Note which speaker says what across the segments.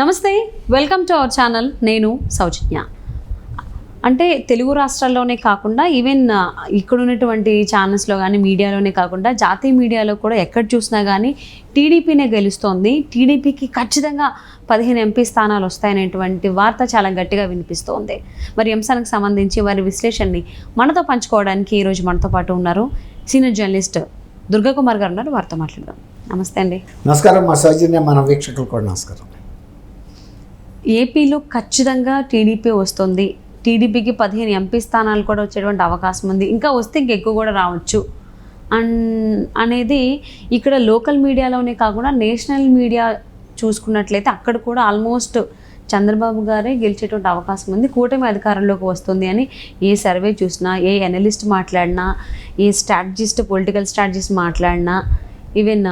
Speaker 1: నమస్తే, welcome to our channel. నేను సౌజన్య. అంటే తెలుగు రాష్ట్రాల్లోనే కాకుండా ఈవెన్ ఇక్కడ ఉన్నటువంటి ఛానల్స్లో కానీ మీడియాలోనే కాకుండా జాతీయ మీడియాలో కూడా ఎక్కడ చూసినా కానీ టీడీపీనే గెలుస్తోంది. టీడీపీకి ఖచ్చితంగా 15 ఎంపీ స్థానాలు వస్తాయనేటువంటి వార్త చాలా గట్టిగా వినిపిస్తోంది. మరి అంశానికి సంబంధించి వారి విశ్లేషణని మనతో పంచుకోవడానికి ఈరోజు మనతో పాటు ఉన్నారు సీనియర్ జర్నలిస్ట్ దుర్గాకుమార్ గారు ఉన్నారు. వారితో మాట్లాడదాం. నమస్తే అండి.
Speaker 2: నమస్కారం. మా సౌజన్య, మన వీక్షకులు కూడా నమస్కారం.
Speaker 1: ఏపీలో ఖచ్చితంగా టీడీపీ వస్తుంది. టీడీపీకి 15 ఎంపీ స్థానాలు కూడా వచ్చేటువంటి అవకాశం ఉంది. ఇంకా వస్తే ఇంకెక్కువ కూడా రావచ్చు అనేది ఇక్కడ లోకల్ మీడియాలోనే కాకుండా నేషనల్ మీడియా చూసుకున్నట్లయితే అక్కడ కూడా ఆల్మోస్ట్ చంద్రబాబు గారే గెలిచేటువంటి అవకాశం ఉంది. కూటమి అధికారంలోకి వస్తుంది అని ఏ సర్వే చూసినా, ఏ అనలిస్ట్ మాట్లాడినా, ఏ స్ట్రాటజిస్ట్, పొలిటికల్ స్ట్రాటజిస్ట్ మాట్లాడినా, ఈవెన్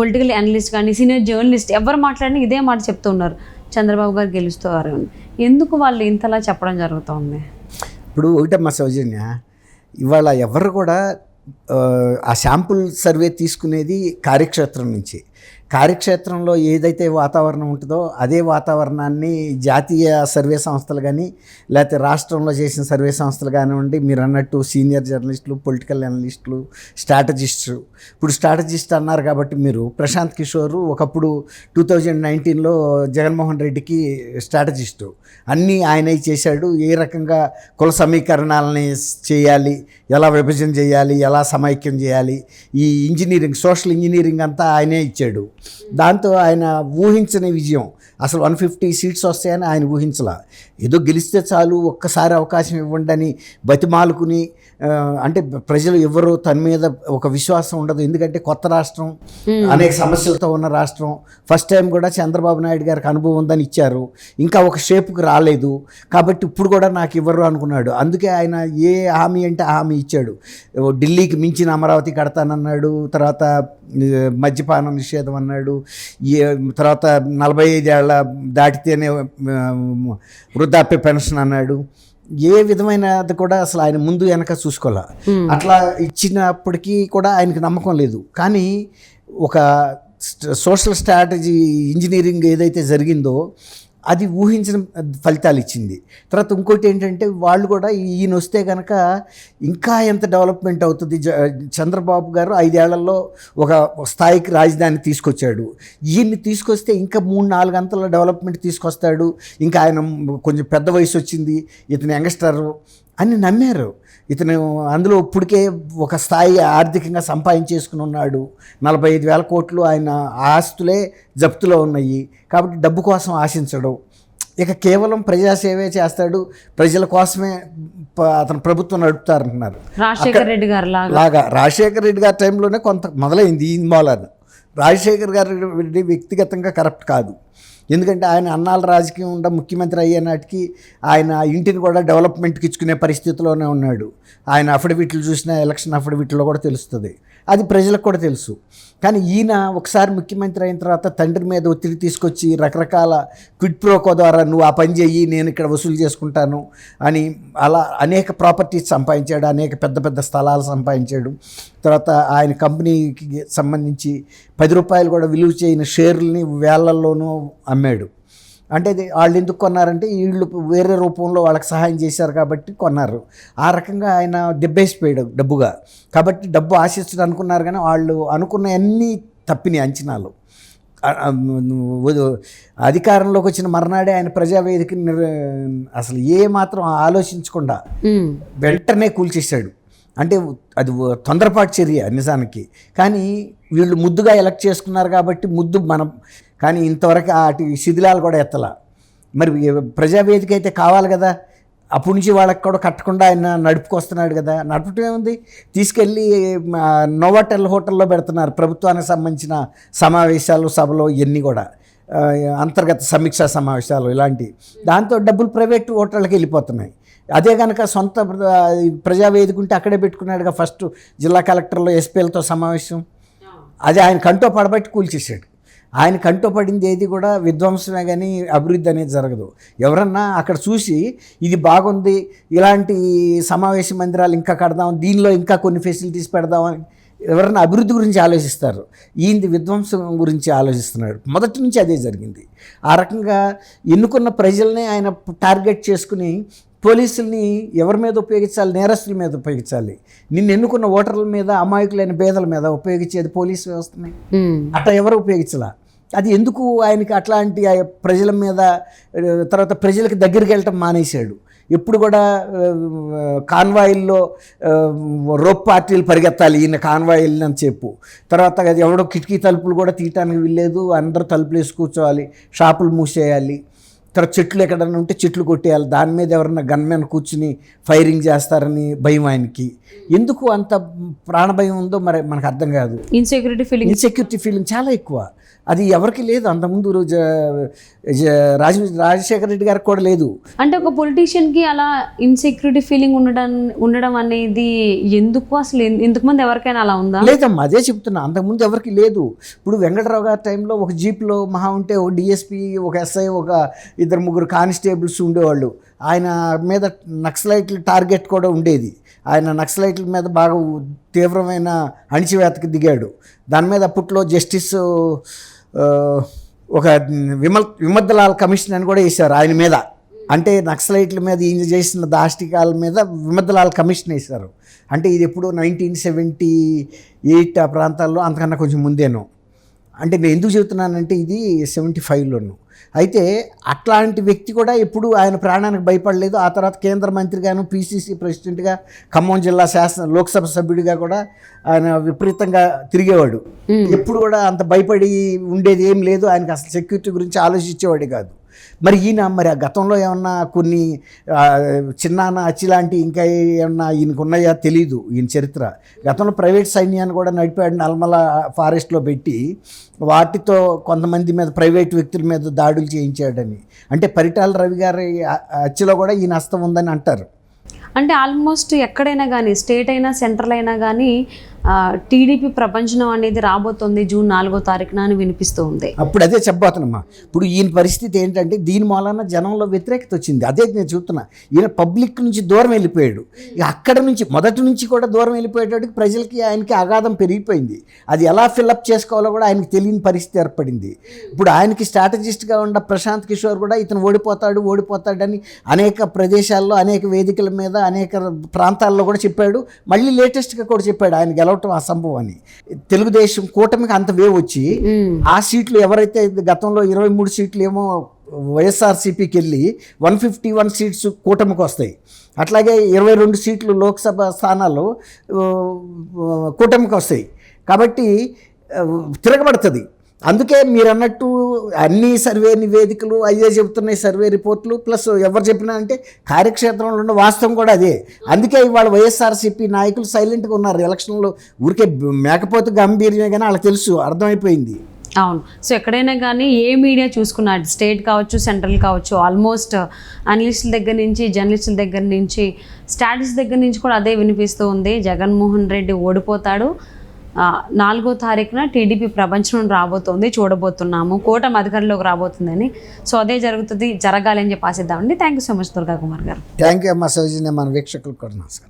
Speaker 1: పొలిటికల్ అనలిస్ట్ కానీ సీనియర్ జర్నలిస్ట్ ఎవరు మాట్లాడినా ఇదే మాట చెప్తూ ఉన్నారు, చంద్రబాబు గారు గెలుస్తారు అని. ఎందుకు వాళ్ళు ఇంతలా చెప్పడం జరుగుతుంది?
Speaker 2: ఇప్పుడు ఒకటమ్మా సౌజన్య, ఇవాళ ఎవరు కూడా ఆ శాంపుల్ సర్వే తీసుకునేది కార్యక్షేత్రం నుంచి. కార్యక్షేత్రంలో ఏదైతే వాతావరణం ఉంటుందో అదే వాతావరణాన్ని జాతీయ సర్వే సంస్థలు కానీ లేకపోతే రాష్ట్రంలో చేసిన సర్వే సంస్థలు కానివ్వండి, మీరు అన్నట్టు సీనియర్ జర్నలిస్టులు, పొలిటికల్ అనలిస్టులు, స్ట్రాటజిస్టు. ఇప్పుడు స్ట్రాటజిస్ట్ అన్నారు కాబట్టి మీరు ప్రశాంత్ కిషోర్ ఒకప్పుడు 2019లో జగన్మోహన్ రెడ్డికి స్ట్రాటజిస్టు. అన్నీ ఆయనే చేశాడు. ఏ రకంగా కుల సమీకరణాలని చేయాలి, ఎలా విభజన చేయాలి, ఎలా సమైక్యం చేయాలి, ఈ ఇంజనీరింగ్, సోషల్ ఇంజనీరింగ్ అంతా ఆయనే ఇచ్చాడు. దాంతో ఆయన ఊహించని విజయం. అసలు 150 సీట్స్ వస్తాయని ఆయన ఊహించలా. ఏదో గెలిస్తే చాలు, ఒక్కసారి అవకాశం ఇవ్వండి అని బతిమాలుకుని, అంటే ప్రజలు ఎవరు తన మీద ఒక విశ్వాసం ఉండదు. ఎందుకంటే కొత్త రాష్ట్రం, అనేక సమస్యలతో ఉన్న రాష్ట్రం. ఫస్ట్ టైం కూడా చంద్రబాబు నాయుడు గారికి అనుభవం ఉందని ఇచ్చారు, ఇంకా ఒక షేప్కి రాలేదు కాబట్టి ఇప్పుడు కూడా నాకు ఇవ్వరు అనుకున్నాడు. అందుకే ఆయన ఏ హామీ అంటే హామీ ఇచ్చాడు. ఢిల్లీకి మించిన అమరావతి కడతానన్నాడు, తర్వాత మద్యపానం నిషేధం అన్నాడు, తర్వాత 45 ఏళ్ళ దాటితేనే వృద్ధాప్య పెన్షన్ అన్నాడు. ఏ విధమైనది కూడా అసలు ఆయన ముందు వెనక చూసుకోలే. అట్లా ఇచ్చినప్పటికీ కూడా ఆయనకు నమ్మకం లేదు. కానీ ఒక సోషల్ స్ట్రాటజీ ఇంజనీరింగ్ ఏదైతే జరిగిందో అది ఊహించిన ఫలితాలు ఇచ్చింది. తర్వాత ఇంకోటి ఏంటంటే వాళ్ళు కూడా ఈయన వస్తే కనుక ఇంకా ఎంత డెవలప్మెంట్ అవుతుంది. చంద్రబాబు గారు 5 ఏళ్లలో ఒక స్థాయికి రాజధాని తీసుకొచ్చాడు. ఈయన్ని తీసుకొస్తే ఇంకా 3-4 గంటల డెవలప్మెంట్ తీసుకొస్తాడు. ఇంకా ఆయన కొంచెం పెద్ద వయసు వచ్చింది, ఇతను యంగ్స్టర్ అని నమ్మారు. ఇతను అందులో ఇప్పటికే ఒక స్థాయి ఆర్థికంగా సంపాదించేసుకుని ఉన్నాడు. 45,000 కోట్లు ఆయన ఆస్తులే జప్తులో ఉన్నాయి. కాబట్టి డబ్బు కోసం ఆశించడు. ఇక కేవలం ప్రజాసేవే చేస్తాడు, ప్రజల కోసమే అతను ప్రభుత్వం నడుపుతారంటున్నారు.
Speaker 1: రాజశేఖర్ రెడ్డి గారు
Speaker 2: లాగా రాజశేఖర్ రెడ్డి గారి టైంలోనే కొంత మొదలైంది ఈ మూలాన. రాజశేఖర్ గారి వ్యక్తిగతంగా కరప్ట్ కాదు. ఎందుకంటే ఆయన అన్నాళ్ళ రాజకీయం ఉండ ముఖ్యమంత్రి అయ్యే నాటికి ఆయన ఇంటిని కూడా డెవలప్మెంట్కి ఇచ్చుకునే పరిస్థితిలోనే ఉన్నాడు. ఆయన అఫిడవిట్లు చూసినా ఎలక్షన్ అఫిడవిట్లో కూడా తెలుస్తుంది, అది ప్రజలకు కూడా తెలుసు. కానీ ఈయన ఒకసారి ముఖ్యమంత్రి అయిన తర్వాత తండ్రి మీద ఒత్తిడి తీసుకొచ్చి రకరకాల క్విడ్ ప్రోకో ద్వారా నువ్వు ఆ పని చెయ్యి, నేను ఇక్కడ వసూలు చేసుకుంటాను అని అలా అనేక ప్రాపర్టీస్ సంపాదించాడు, అనేక పెద్ద పెద్ద స్థలాలు సంపాదించాడు. తర్వాత ఆయన కంపెనీకి సంబంధించి 10 రూపాయలు కూడా విలువ చేయని షేర్లని వేలల్లోనూ అమ్మాడు. అంటే వాళ్ళు ఎందుకు కొన్నారంటే వీళ్ళు వేరే రూపంలో వాళ్ళకి సహాయం చేశారు కాబట్టి కొన్నారు. ఆ రకంగా ఆయన దెబ్బేసిపోయాడు డబ్బుగా. కాబట్టి డబ్బు ఆశించడం అనుకున్నారు, కానీ వాళ్ళు అనుకున్న అన్నీ తప్పినాయి అంచనాలు. అధికారంలోకి వచ్చిన మర్నాడే ఆయన ప్రజావేదికని అసలు ఏ మాత్రం ఆలోచించకుండా వెంటనే కూల్చేశాడు. అంటే అది తొందరపాటు చర్య నిజానికి. కానీ వీళ్ళు ముద్దుగా ఎలక్ట్ చేసుకున్నారు కాబట్టి ముద్దు మనం, కానీ ఇంతవరకు వాటి శిథిలాలు కూడా ఎత్తలా. మరి ప్రజావేదిక అయితే కావాలి కదా, అప్పటి నుంచి వాళ్ళకి కూడా కట్టకుండా ఆయన నడుపుకొస్తున్నాడు కదా. నడపటం ఏముంది, తీసుకెళ్ళి నోవాటెల్ హోటల్లో పెడుతున్నారు ప్రభుత్వానికి సంబంధించిన సమావేశాలు, సభలు, ఇవన్నీ కూడా అంతర్గత సమీక్షా సమావేశాలు ఇలాంటివి. దాంతో డబ్బులు ప్రైవేట్ హోటళ్ళకి వెళ్ళిపోతున్నాయి. అదే కనుక సొంత ప్రజావేదిక ఉంటే అక్కడే పెట్టుకున్నాడుగా. ఫస్ట్ జిల్లా కలెక్టర్లో ఎస్పీలతో సమావేశం, అదే ఆయన కంటో పడబట్టి కూల్చేసాడు. ఆయన కంటో పడింది ఏది కూడా విధ్వంసమే కానీ అభివృద్ధి అనేది జరగదు. ఎవరన్నా అక్కడ చూసి ఇది బాగుంది, ఇలాంటి సమావేశ మందిరాలు ఇంకా కడదాం, దీనిలో ఇంకా కొన్ని ఫెసిలిటీస్ పెడదామని ఎవరైనా అభివృద్ధి గురించి ఆలోచిస్తారు, ఈయనది విధ్వంసం గురించి ఆలోచిస్తున్నాడు. మొదటి నుంచి అదే జరిగింది. ఆ రకంగా ఎన్నుకున్న ప్రజల్ని ఆయన టార్గెట్ చేసుకుని పోలీసుల్ని ఎవరి మీద ఉపయోగించాలి? నేరస్తుల మీద ఉపయోగించాలి. నిన్ను ఎన్నుకున్న ఓటర్ల మీద, అమాయకులైన పేదల మీద ఉపయోగించేది పోలీసు వ్యవస్థని. అట్లా ఎవరు ఉపయోగించాల. అది ఎందుకు ఆయనకి అట్లాంటి ప్రజల మీద, తర్వాత ప్రజలకు దగ్గరికి వెళ్ళటం మానేశాడు. ఎప్పుడు కూడా కాన్వాయిల్లో రోప్ పార్టీలు పరిగెత్తాలి, ఈయన కాన్వాయిల్ని అని చెప్పు. తర్వాత అది ఎవడో కిటికీ తలుపులు కూడా తీయటానికి వీల్లేదు, అందరూ తలుపులు వేసి కూర్చోవాలి, షాపులు మూసేయాలి. తర్వాత చెట్లు ఎక్కడన్నా ఉంటే చెట్లు కొట్టేయాలి, దాని మీద ఎవరన్నా గన్మెన్ కూర్చుని ఫైరింగ్ చేస్తారని భయం ఆయనకి. ఎందుకు అంత ప్రాణభయం ఉందో మరి మనకు అర్థం కాదు. ఇన్సెక్యూరిటీ ఫీలింగ్ చాలా ఎక్కువ. అది ఎవరికి లేదు. అంతకుముందు రాజశేఖర రెడ్డి గారికి కూడా లేదు.
Speaker 1: అంటే ఒక పొలిటీషియన్కి అలా ఇన్సెక్యూరిటీ ఫీలింగ్ ఉండడం అనేది ఎందుకు, అసలు ఇంతకుముందు ఎవరికైనా అలా ఉందా?
Speaker 2: లేదమ్మా, అదే చెప్తున్నా, అంతకుముందు ఎవరికి లేదు. ఇప్పుడు వెంకటరావు గారి టైంలో ఒక జీప్లో మహా ఉంటే ఒక డిఎస్పీ, ఒక ఎస్ఐ, ఒక 2-3 కానిస్టేబుల్స్ ఉండేవాళ్ళు. ఆయన మీద నక్సలైట్ల టార్గెట్ కూడా ఉండేది. ఆయన నక్సలైట్ల మీద బాగా తీవ్రమైన అణిచివేతకు దిగాడు. దాని మీద అప్పట్లో జస్టిస్ ఒక విమర్దలాల్ కమిషన్ అని కూడా వేశారు ఆయన మీద. అంటే నక్సలైట్ల మీద ఈయన చేసిన దాష్టికాల మీద విమర్దలాల్ కమిషన్ వేశారు. అంటే ఇది ఎప్పుడు 1978 ఆ ప్రాంతాల్లో, అంతకన్నా కొంచెం ముందేను. అంటే నేను ఎందుకు చెబుతున్నానంటే ఇది 75లోను. అయితే అట్లాంటి వ్యక్తి కూడా ఎప్పుడు ఆయన ప్రాణానికి భయపడలేదు. ఆ తర్వాత కేంద్ర మంత్రిగాను, పిసిసి ప్రెసిడెంట్గా, ఖమ్మం జిల్లా లోక్సభ సభ్యుడిగా కూడా ఆయన విపరీతంగా తిరిగేవాడు. ఎప్పుడు కూడా అంత భయపడి ఉండేది ఏం లేదు. ఆయనకు అసలు సెక్యూరిటీ గురించి ఆలోచించేవాడు కాదు. మరి ఈయన మరి ఆ గతంలో ఏమన్నా కొన్ని చిన్నాన అచ్చిలాంటి ఇంకా ఏమన్నా ఈయనకు ఉన్నాయా తెలీదు. ఈయన చరిత్ర గతంలో ప్రైవేట్ సైన్యాన్ని కూడా నడిపాడు. నల్మల ఫారెస్ట్లో పెట్టి వాటితో కొంతమంది మీద, ప్రైవేట్ వ్యక్తుల మీద దాడులు చేయించాడని. అంటే పరిటాల రవి గారి అచ్చిలో కూడా ఈయన హస్తం ఉందని అంటారు.
Speaker 1: అంటే ఆల్మోస్ట్ ఎక్కడైనా కానీ, స్టేట్ అయినా సెంట్రల్ అయినా కానీ టీడీపీ ప్రపంచం అనేది రాబోతుంది జూన్ 4వ తారీఖున అని వినిపిస్తూ ఉంది.
Speaker 2: అప్పుడు అదే చెప్పబోతున్నామ్మా. ఇప్పుడు ఈయన పరిస్థితి ఏంటంటే దీని మూలన జనంలో వ్యతిరేకత వచ్చింది. అదే నేను చూస్తున్నా. ఈయన పబ్లిక్ నుంచి దూరం వెళ్ళిపోయాడు. ఇక అక్కడ నుంచి మొదటి నుంచి కూడా దూరం వెళ్ళిపోయేటట్టుకి ప్రజలకి ఆయనకి అగాధం పెరిగిపోయింది. అది ఎలా ఫిల్అప్ చేసుకోవాలో కూడా ఆయనకి తెలియని పరిస్థితి ఏర్పడింది. ఇప్పుడు ఆయనకి స్ట్రాటజిస్ట్గా ఉన్న ప్రశాంత్ కిషోర్ కూడా ఇతను ఓడిపోతాడని అనేక ప్రదేశాల్లో, అనేక వేదికల మీద, అనేక ప్రాంతాల్లో కూడా చెప్పాడు. మళ్ళీ లేటెస్ట్గా కూడా చెప్పాడు ఆయన గెలవటం అసంభవం అని. తెలుగుదేశం కూటమికి అంత వేవ్ వచ్చి ఆ సీట్లు ఎవరైతే గతంలో 23 సీట్లు ఏమో వైఎస్ఆర్సీపీకి వెళ్ళి 151 సీట్స్ కూటమికి వస్తాయి. అట్లాగే 22 సీట్లు లోక్సభ స్థానాలు కూటమికి వస్తాయి. కాబట్టి తిరగబడుతుంది. అందుకే మీరు అన్నట్టు అన్ని సర్వే నివేదికలు అయ్యే చెబుతున్నాయి, సర్వే రిపోర్ట్లు ప్లస్ ఎవరు చెప్పినా అంటే కార్యక్షేత్రంలో ఉన్న వాస్తవం కూడా అదే. అందుకే ఇవాళ వైఎస్ఆర్సీపీ నాయకులు సైలెంట్గా ఉన్నారు. ఎలక్షన్లో ఊరికే మేకపోతే గంభీర్యమే కానీ వాళ్ళకి తెలుసు, అర్థమైపోయింది.
Speaker 1: అవును. సో ఎక్కడైనా కానీ ఏ మీడియా చూసుకున్నా, స్టేట్ కావచ్చు, సెంట్రల్ కావచ్చు, ఆల్మోస్ట్ అనలిస్టుల దగ్గర నుంచి, జర్నలిస్టుల దగ్గర నుంచి, స్టాటిస్ట్ దగ్గర నుంచి కూడా అదే వినిపిస్తూ ఉంది. జగన్మోహన్ రెడ్డి ఓడిపోతాడు, 4వ తారీఖున టీడీపీ ప్రపంచం రాబోతోంది, చూడబోతున్నాము, కూటమి అధికారంలోకి రాబోతుందని. సో అదే జరగాలని చెప్పి ఆశిద్దామండి. Thank you so much Durga Kumar garu.
Speaker 2: Thank you అమ్మా సౌజన్య. మన వీక్షకులకు కూడా నమస్కారం.